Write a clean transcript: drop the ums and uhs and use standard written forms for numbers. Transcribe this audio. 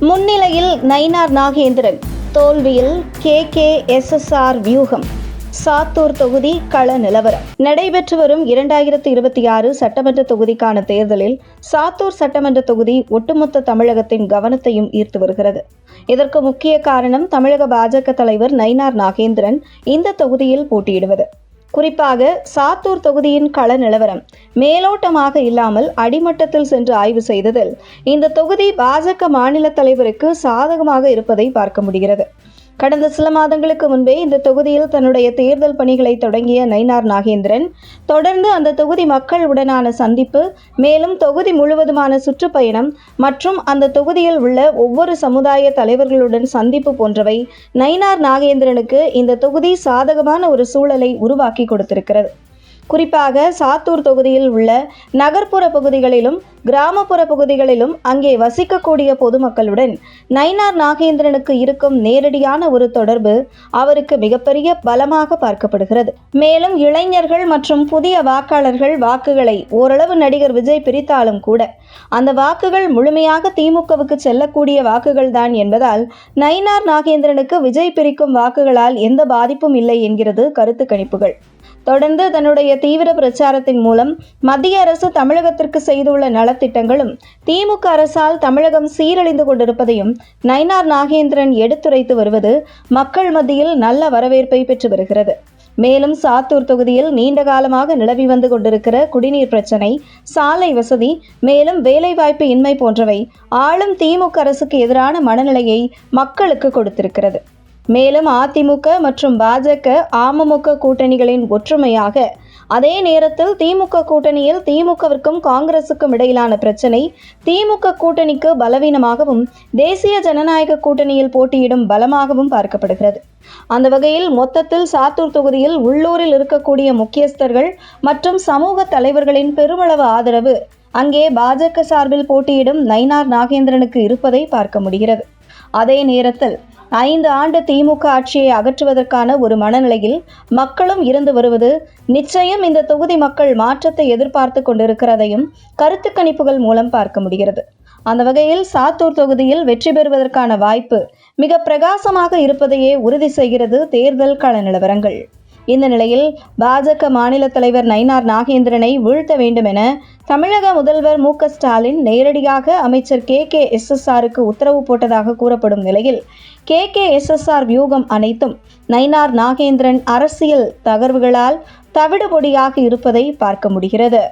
முன்னிலையில் நயினார் நாகேந்திரன் தோல்வியில் KKSSR வியூகம். சாத்தூர் தொகுதி கள நிலவரம். நடைபெற்று வரும் 2026 சட்டமன்ற தொகுதிக்கான தேர்தலில் சாத்தூர் சட்டமன்ற தொகுதி ஒட்டுமொத்த தமிழகத்தின் கவனத்தையும் ஈர்த்து வருகிறது. இதற்கு முக்கிய காரணம் தமிழக பாஜக தலைவர் நயினார் நாகேந்திரன் இந்த தொகுதியில் போட்டியிடுவது. குறிப்பாக சாத்தூர் தொகுதியின் கள நிலவரம் மேலோட்டமாக இல்லாமல் அடிமட்டத்தில் சென்று ஆய்வு செய்ததில் இந்த தொகுதி பாஜக மாநில தலைவருக்கு சாதகமாக இருப்பதை பார்க்க முடிகிறது. கடந்த சில மாதங்களுக்கு முன்பே இந்த தொகுதியில் தன்னுடைய தேர்தல் பணிகளை தொடங்கிய நயினார் நாகேந்திரன் தொடர்ந்து அந்த தொகுதி மக்கள் உடனான சந்திப்பு, மேலும் தொகுதி முழுவதுமான சுற்றுப்பயணம் மற்றும் அந்த தொகுதியில் உள்ள ஒவ்வொரு சமுதாய தலைவர்களுடன் சந்திப்பு போன்றவை நயினார் நாகேந்திரனுக்கு இந்த தொகுதி சாதகமான ஒரு சூழலை உருவாக்கி கொடுத்திருக்கிறது. குறிப்பாக சாத்தூர் தொகுதியில் உள்ள நகர்ப்புற பகுதிகளிலும் கிராமப்புற பகுதிகளிலும் அங்கே வசிக்கக்கூடிய பொதுமக்களுடன் நயினார் நாகேந்திரனுக்கு இருக்கும் நேரடியான ஒரு தொடர்பு அவருக்கு மிகப்பெரிய பலமாக பார்க்கப்படுகிறது. மேலும் இளைஞர்கள் மற்றும் புதிய வாக்காளர்கள் வாக்குகளை ஓரளவு நடிகர் விஜய் பிரித்தாலும் கூட அந்த வாக்குகள் முழுமையாக திமுகவுக்கு செல்லக்கூடிய வாக்குகள் தான் என்பதால் நயினார் நாகேந்திரனுக்கு விஜய் பிரிக்கும் வாக்குகளால் எந்த பாதிப்பும் இல்லை என்கிறது கருத்து கணிப்புகள். தொடர்ந்து தன்னுடைய தீவிர பிரச்சாரத்தின் மூலம் மத்திய அரசு தமிழகத்திற்கு செய்துள்ள நலத்திட்டங்களும் திமுக அரசால் தமிழகம் சீரழிந்து கொண்டிருப்பதையும் நயினார் நாகேந்திரன் எடுத்துரைத்து வருவது மக்கள் மத்தியில் நல்ல வரவேற்பை பெற்று வருகிறது. மேலும் சாத்தூர் தொகுதியில் நீண்ட காலமாக நிலவி வந்து கொண்டிருக்கிற குடிநீர் பிரச்சனை, சாலை வசதி, மேலும் வேலைவாய்ப்பு இன்மை போன்றவை ஆளும் திமுக அரசுக்கு எதிரான மனநிலையை மக்களுக்கு கொடுத்திருக்கிறது. மேலும் அதிமுக மற்றும் பாஜக அமமுக கூட்டணிகளின் ஒற்றுமையாக, அதே நேரத்தில் திமுக கூட்டணியில் திமுகவிற்கும் காங்கிரசுக்கும் இடையிலான பிரச்சனை திமுக கூட்டணிக்கு பலவீனமாகவும் தேசிய ஜனநாயக கூட்டணியில் போட்டியிடும் பலமாகவும் பார்க்கப்படுகிறது. அந்த வகையில் மொத்தத்தில் சாத்தூர் தொகுதியில் உள்ளூரில் இருக்கக்கூடிய முக்கியஸ்தர்கள் மற்றும் சமூக தலைவர்களின் பெருமளவு ஆதரவு அங்கே பாஜக சார்பில் போட்டியிடும் நயினார் நாகேந்திரனுக்கு இருப்பதை பார்க்க முடிகிறது. அதே நேரத்தில் 5 ஆண்டு திமுக ஆட்சியை அகற்றுவதற்கான ஒரு மனநிலையில் மக்களும் இருந்து வருவது நிச்சயம் இந்த தொகுதி மக்கள் மாற்றத்தை எதிர்பார்த்து கொண்டிருக்கிறதையும் கருத்து கணிப்புகள் மூலம் பார்க்க முடிகிறது. அந்த வகையில் சாத்தூர் தொகுதியில் வெற்றி பெறுவதற்கான வாய்ப்பு மிக பிரகாசமாக இருப்பதையே உறுதி செய்கிறது தேர்தல் கள நிலவரங்கள். இந்த நிலையில் பாஜக மாநில தலைவர் நயினார் நாகேந்திரனை வீழ்த்த வேண்டும் என தமிழக முதல்வர் மு.க. ஸ்டாலின் நேரடியாக அமைச்சர் KKSSRக்கு உத்தரவு போட்டதாக கூறப்படும் நிலையில் KKSSR வியூகம் அனைத்தும் நயினார் நாகேந்திரன் அரசியல் தகர்வுகளால் தவிடுபொடியாக இருப்பதை பார்க்க முடிகிறது.